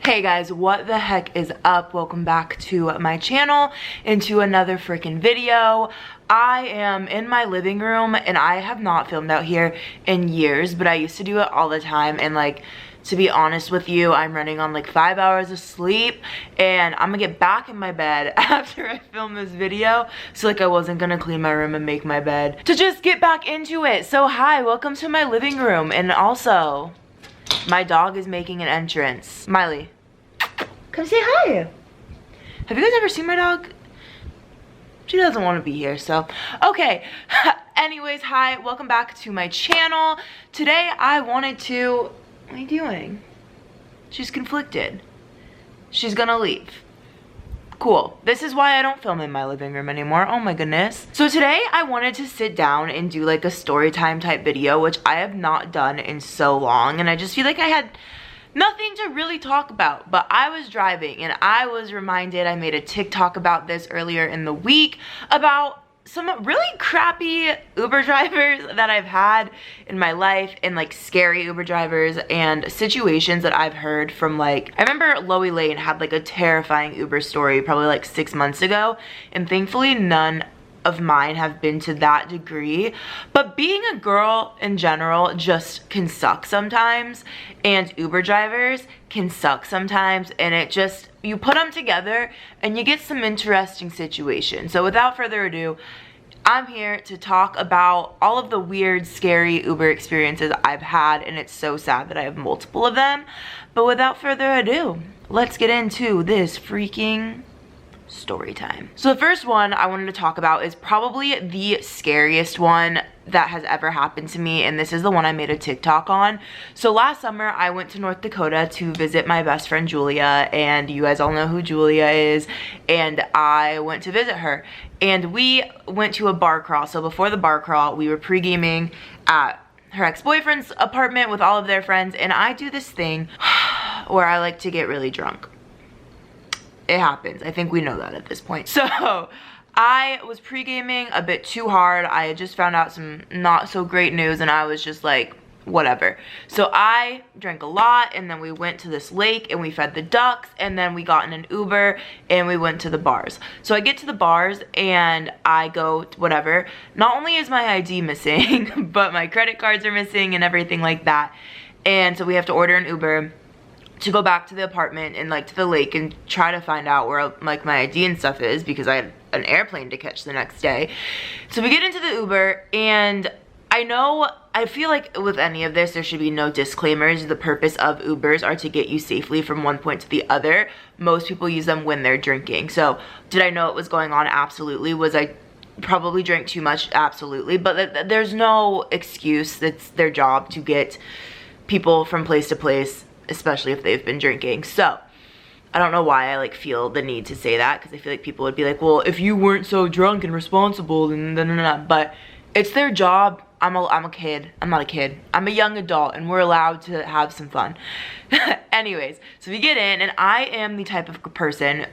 Hey guys, what the heck is up? Welcome back to my channel and to another freaking video. I am in my living room and I have not filmed out here in years, but I used to do it all the time, and like, to be honest with you, I'm running on like 5 hours of sleep, and I'm gonna get back in my bed after I film this video. So like, I wasn't gonna clean my room and make my bed to just get back into it. So hi, welcome to my living room. And also, my dog is making an entrance. Miley, come say hi. Have you guys ever seen my dog? She doesn't want to be here, so okay. Anyways, hi, welcome back to my channel. Today I wanted to, what are you doing? She's conflicted. She's gonna leave. Cool. This is why I don't film in my living room anymore. Oh my goodness. So today I wanted to sit down and do like a story time type video, which I have not done in so long, and I just feel like I had nothing to really talk about. But I was driving and I was reminded, I made a TikTok about this earlier in the week, about some really crappy Uber drivers that I've had in my life, and like scary Uber drivers and situations that I've heard from, like, I remember Loey Lane had like a terrifying Uber story probably like 6 months ago, and thankfully none of mine have been to that degree. But being a girl in general just can suck sometimes, and Uber drivers can suck sometimes, and it just, you put them together and you get some interesting situations. So without further ado, I'm here to talk about all of the weird, scary Uber experiences I've had, and it's so sad that I have multiple of them. But without further ado, let's get into this freaking story time. So the first one I wanted to talk about is probably the scariest one that has ever happened to me, and this is the one I made a TikTok on. So last summer I went to North Dakota to visit my best friend Julia, and you guys all know who Julia is, and I went to visit her, and we went to a bar crawl. So before the bar crawl, we were pre-gaming at her ex-boyfriend's apartment with all of their friends, and I do this thing where I like to get really drunk. It happens. I think we know that at this point. So I was pre-gaming a bit too hard. I had just found out some not so great news, and I was just like, whatever. So I drank a lot, and then we went to this lake and we fed the ducks, and then we got in an Uber and we went to the bars. So I get to the bars and I go, whatever. Not only is my ID missing, but my credit cards are missing and everything like that. And so we have to order an Uber to go back to the apartment and like to the lake and try to find out where like my ID and stuff is, because I had an airplane to catch the next day. So we get into the Uber, and I feel like with any of this there should be no disclaimers. The purpose of Ubers are to get you safely from one point to the other. Most people use them when they're drinking. So did I know what was going on? Absolutely. Was I probably drank too much? Absolutely. But there's no excuse. It's their job to get people from place to place, especially if they've been drinking. So I don't know why I like feel the need to say that, because I feel like people would be like, well, if you weren't so drunk and responsible, then but it's their job. I'm a kid. I'm not a kid. I'm a young adult, and we're allowed to have some fun. Anyways, so we get in, and I am the type of person,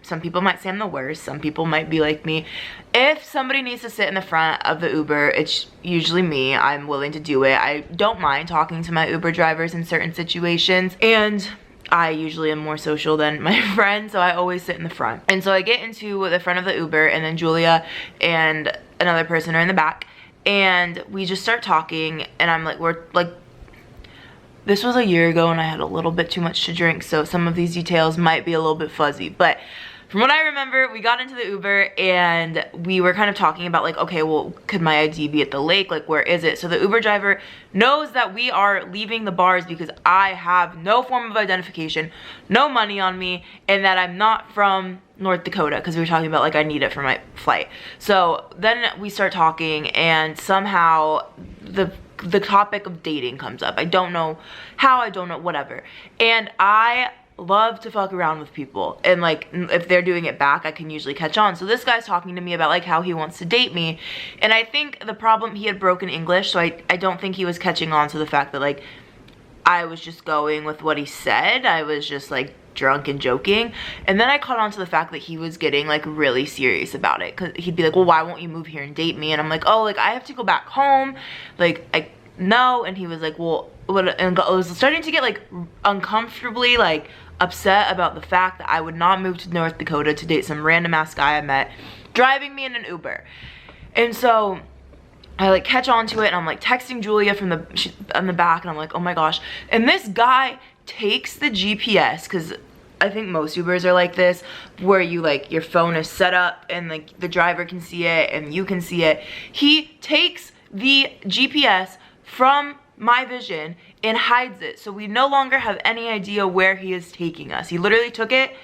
some people might say I'm the worst, some people might be like me. If somebody needs to sit in the front of the Uber, it's usually me. I'm willing to do it. I don't mind talking to my Uber drivers in certain situations, and I usually am more social than my friends, so I always sit in the front. And so I get into the front of the Uber, and then Julia and another person are in the back, and we just start talking, and I'm like, we're like, this was a year ago and I had a little bit too much to drink, so some of these details might be a little bit fuzzy, but from what I remember, we got into the Uber and we were kind of talking about like, okay, well, could my ID be at the lake? Like, where is it? So the Uber driver knows that we are leaving the bars because I have no form of identification, no money on me, and that I'm not from North Dakota, because we were talking about like I need it for my flight. So then we start talking, and somehow the topic of dating comes up. I don't know how, I don't know, whatever. And I love to fuck around with people, and like if they're doing it back, I can usually catch on. So this guy's talking to me about like how he wants to date me, and I think the problem, he had broken English, so I don't think he was catching on to the fact that like I was just going with what he said. I was just like drunk and joking, and then I caught on to the fact that he was getting like really serious about it, because he'd be like, well, why won't you move here and date me? And I'm like, oh, like I have to go back home, like I no. And he was like, well, what? And I was starting to get like uncomfortably like upset about the fact that I would not move to North Dakota to date some random ass guy I met driving me in an Uber. And so I like catch on to it, and I'm like texting Julia from on the back, and I'm like, oh my gosh. And this guy takes the GPS, because I think most Ubers are like this, where you like, your phone is set up and like the driver can see it and you can see it. He takes the GPS from my vision and hides it, so we no longer have any idea where he is taking us. He literally took it,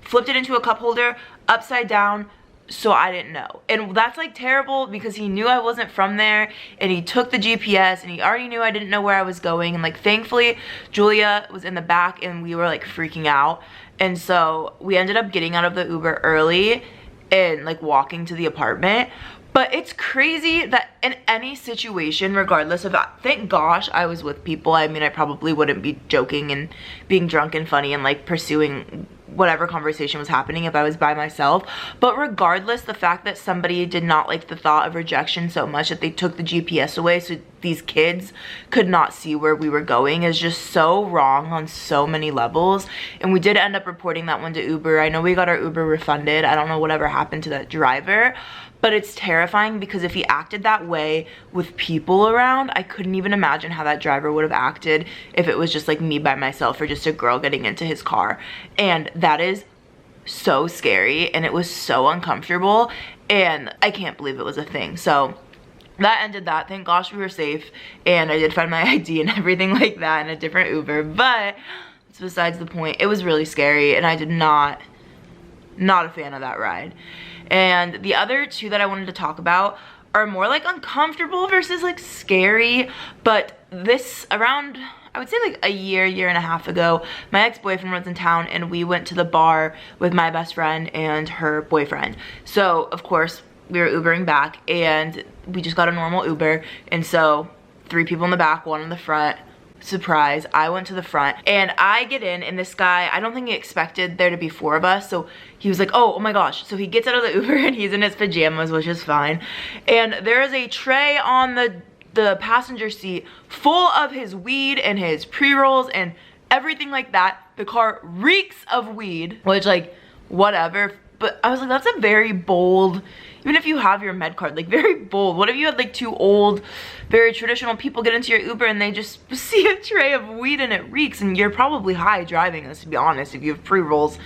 flipped it into a cup holder upside down, so I didn't know. And that's like terrible, because he knew I wasn't from there, and he took the GPS, and he already knew I didn't know where I was going. And like, thankfully Julia was in the back and we were like freaking out, and so we ended up getting out of the Uber early and like walking to the apartment. But it's crazy that in any situation, regardless of, thank gosh I was with people. I mean, I probably wouldn't be joking and being drunk and funny and like pursuing whatever conversation was happening if I was by myself. But regardless, the fact that somebody did not like the thought of rejection so much that they took the GPS away so these kids could not see where we were going is just so wrong on so many levels. And we did end up reporting that one to Uber. I know we got our Uber refunded. I don't know whatever happened to that driver, but it's terrifying, because if he acted that way with people around, I couldn't even imagine how that driver would have acted if it was just like me by myself or just a girl getting into his car. And that is so scary, and it was so uncomfortable, and I can't believe it was a thing. So that ended that. Thank gosh we were safe, and I did find my ID and everything like that in a different Uber, but it's besides the point. It was really scary, and I did not a fan of that ride. And the other two that I wanted to talk about are more like uncomfortable versus like scary. But this, around, I would say like a year and a half ago, my ex-boyfriend was in town, and we went to the bar with my best friend and her boyfriend. So of course we were Ubering back, and we just got a normal Uber, and so 3 people in the back, 1 in the front. Surprise, I went to the front, and I get in, and this guy, I don't think he expected there to be 4 of us, so he was like, oh my gosh. So he gets out of the Uber, and he's in his pajamas, which is fine, and there is a tray on the passenger seat full of his weed and his pre-rolls and everything like that. The car reeks of weed, which like whatever, but I was like, that's a very bold, even if you have your med card, like very bold. What if you had like 2 old, very traditional people get into your Uber and they just see a tray of weed and it reeks, and you're probably high driving this, to be honest, if you have pre-rolls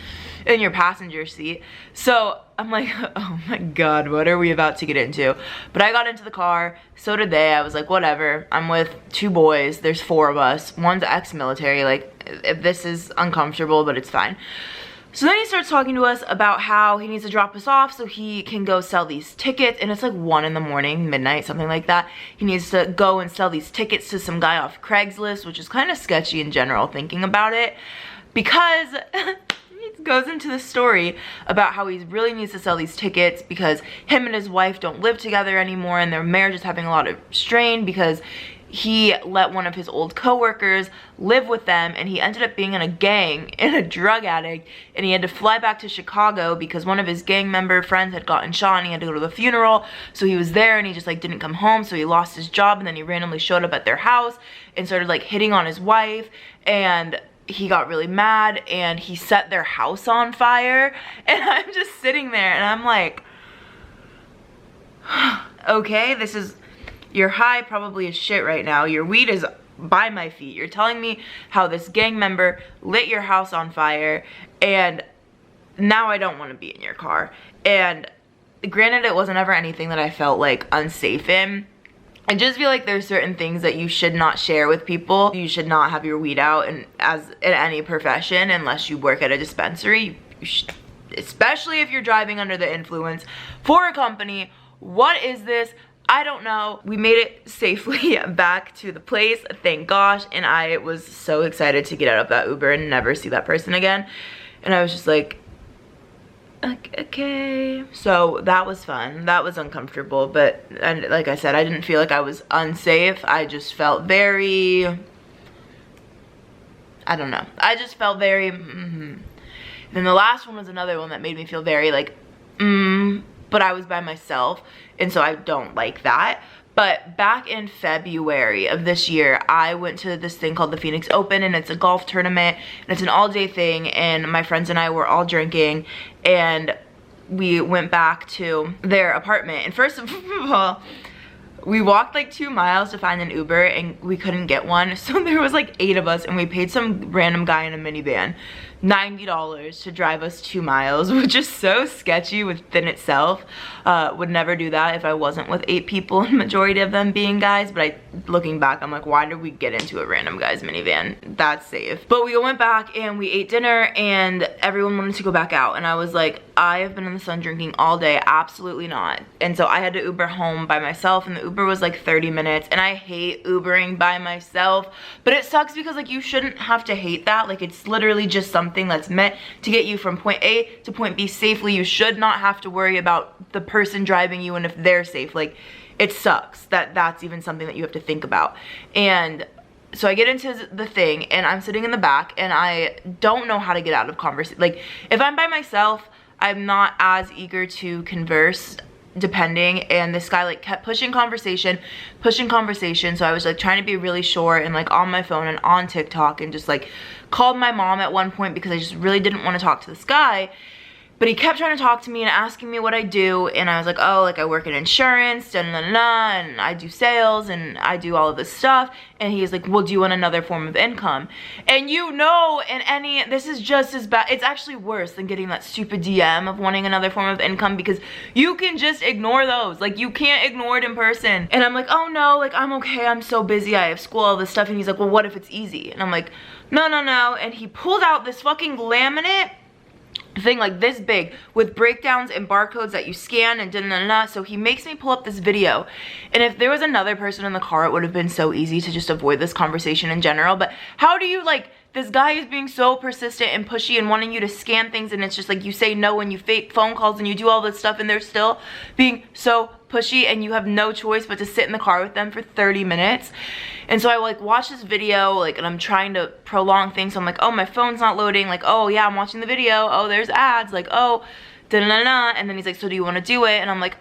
in your passenger seat. So I'm like, oh my god, what are we about to get into? But I got into the car, so did they. I was like, whatever, I'm with 2 boys, there's 4 of us, one's ex-military, like if this is uncomfortable, but it's fine. So then he starts talking to us about how he needs to drop us off so he can go sell these tickets, and it's like 1 in the morning, midnight, something like that. He needs to go and sell these tickets to some guy off Craigslist, which is kind of sketchy in general thinking about it, because he goes into the story about how he really needs to sell these tickets because him and his wife don't live together anymore, and their marriage is having a lot of strain because he let one of his old coworkers live with them, and he ended up being in a gang and a drug addict, and he had to fly back to Chicago because one of his gang member friends had gotten shot, and he had to go to the funeral. So he was there, and he just like didn't come home, so he lost his job, and then he randomly showed up at their house and started like hitting on his wife, and he got really mad and he set their house on fire. And I'm just sitting there and I'm like, okay, this is, you're high probably as shit right now. Your weed is by my feet. You're telling me how this gang member lit your house on fire, and now I don't want to be in your car. And granted, it wasn't ever anything that I felt like unsafe in. I just feel like there's certain things that you should not share with people. You should not have your weed out in any profession unless you work at a dispensary. You should, especially if you're driving under the influence for a company. What is this? I don't know. We made it safely back to the place, thank gosh, and I was so excited to get out of that Uber and never see that person again. And I was just like, okay. So that was fun. That was uncomfortable, but and like I said, I didn't feel like I was unsafe. I just felt very, I don't know. I just felt very, Then the last one was another one that made me feel very like, but I was by myself, and so I don't like that. But back in February of this year, I went to this thing called the Phoenix Open, and it's a golf tournament, and it's an all-day thing, and my friends and I were all drinking, and we went back to their apartment. And first of all, we walked like 2 miles to find an Uber, and we couldn't get one. So there was like 8 of us, and we paid some random guy in a minivan $90 to drive us 2 miles, which is so sketchy within itself. Would never do that if I wasn't with 8 people, and majority of them being guys. But looking back, I'm like, why did we get into a random guy's minivan? That's safe. But we went back and we ate dinner, and everyone wanted to go back out, and I was like, I have been in the sun drinking all day, absolutely not. And so I had to Uber home by myself, and the Uber was like 30 minutes, and I hate Ubering by myself, but it sucks because like you shouldn't have to hate that. Like, it's literally just something that's meant to get you from point A to point B safely. You should not have to worry about the person driving you and if they're safe. Like, it sucks that that's even something that you have to think about. And so I get into the thing, and I'm sitting in the back, and I don't know how to get out of conversation. Like, if I'm by myself, I'm not as eager to converse, depending, and this guy like kept pushing conversation, so I was like trying to be really short and like on my phone and on TikTok, and just like called my mom at one point because I just really didn't want to talk to this guy. But he kept trying to talk to me and asking me what I do, and I was like, oh, like I work in insurance, and I do sales, and I do all of this stuff. And he's like, well, do you want another form of income? And you know, this is just as bad. It's actually worse than getting that stupid DM of wanting another form of income, because you can just ignore those. Like, you can't ignore it in person. And I'm like, oh no, like I'm okay, I'm so busy, I have school, all this stuff. And he's like, well, what if it's easy? And I'm like, no. And he pulled out this fucking laminate thing like this big with breakdowns and barcodes that you scan and so he makes me pull up this video. And if there was another person in the car, it would have been so easy to just avoid this conversation in general. But how do you, like, this guy is being so persistent and pushy and wanting you to scan things, and it's just like you say no and you fake phone calls and you do all this stuff, and they're still being so pushy, and you have no choice but to sit in the car with them for 30 minutes. And so I like watch this video, like, and I'm trying to prolong things. So I'm like, oh, my phone's not loading. Like, oh yeah, I'm watching the video. Oh, there's ads. Like, oh, and then he's like, so do you want to do it? And I'm like,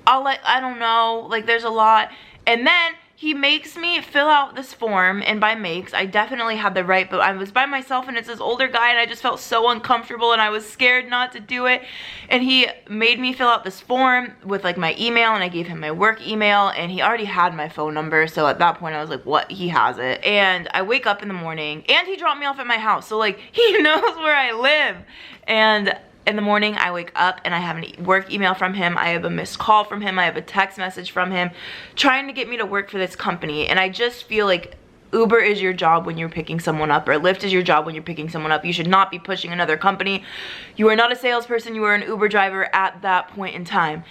I don't know. Like, there's a lot. And then he makes me fill out this form, and by makes, I definitely had the right, but I was by myself, and it's this older guy, and I just felt so uncomfortable, and I was scared not to do it. And he made me fill out this form with like my email, and I gave him my work email, and he already had my phone number. So at that point I was like, what? He has it. And I wake up in the morning, and he dropped me off at my house, so like he knows where I live. And in the morning, I wake up and I have a work email from him. I have a missed call from him. I have a text message from him trying to get me to work for this company. And I just feel like Uber is your job when you're picking someone up, or Lyft is your job when you're picking someone up. You should not be pushing another company. You are not a salesperson. You are an Uber driver at that point in time.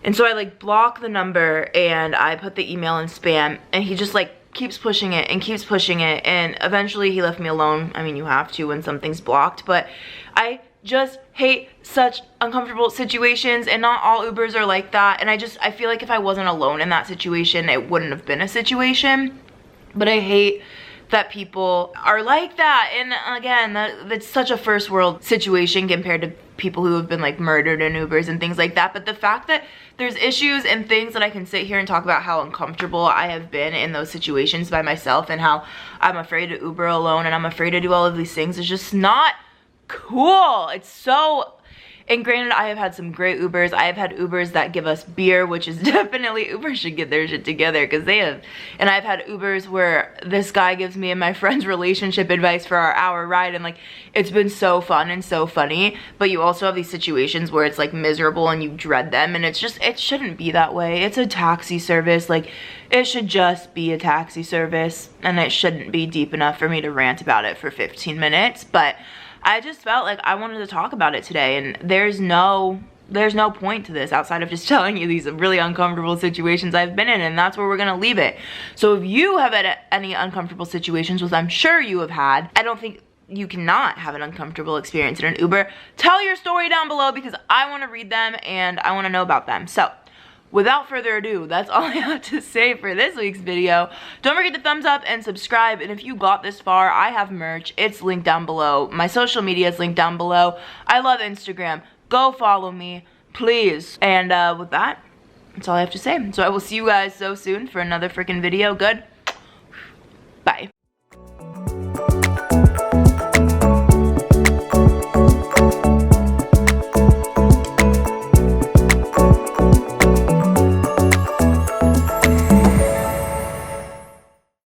And so I like block the number, and I put the email in spam, and he just like keeps pushing it and keeps pushing it. And eventually he left me alone. I mean, you have to when something's blocked, but I just hate such uncomfortable situations, and not all Ubers are like that. And I feel like if I wasn't alone in that situation, it wouldn't have been a situation. But I hate that people are like that. And again, that's such a first world situation compared to people who have been like murdered in Ubers and things like that. But the fact that there's issues and things that I can sit here and talk about how uncomfortable I have been in those situations by myself, and how I'm afraid to Uber alone, and I'm afraid to do all of these things, is just not cool. It's so, and granted, I have had some great Ubers. I have had Ubers that give us beer, which is definitely, Uber should get their shit together, because they have. And I've had Ubers where this guy gives me and my friend's relationship advice for our hour ride, and like it's been so fun and so funny. But you also have these situations where it's like miserable and you dread them, and it's just, it shouldn't be that way. It's a taxi service. Like, it should just be a taxi service, and it shouldn't be deep enough for me to rant about it for 15 minutes. But I just felt like I wanted to talk about it today, and there's no point to this outside of just telling you these really uncomfortable situations I've been in, and that's where we're gonna leave it. So if you have had any uncomfortable situations, which I'm sure you have had, I don't think you cannot have an uncomfortable experience in an Uber. Tell your story down below, because I want to read them and I want to know about them. So without further ado, that's all I have to say for this week's video. Don't forget to thumbs up and subscribe, and if you got this far, I have merch. It's linked down below. My social media is linked down below. I love Instagram. Go follow me, please. And with that, That's all I have to say. So I will see you guys so soon for another freaking video. Good. Bye.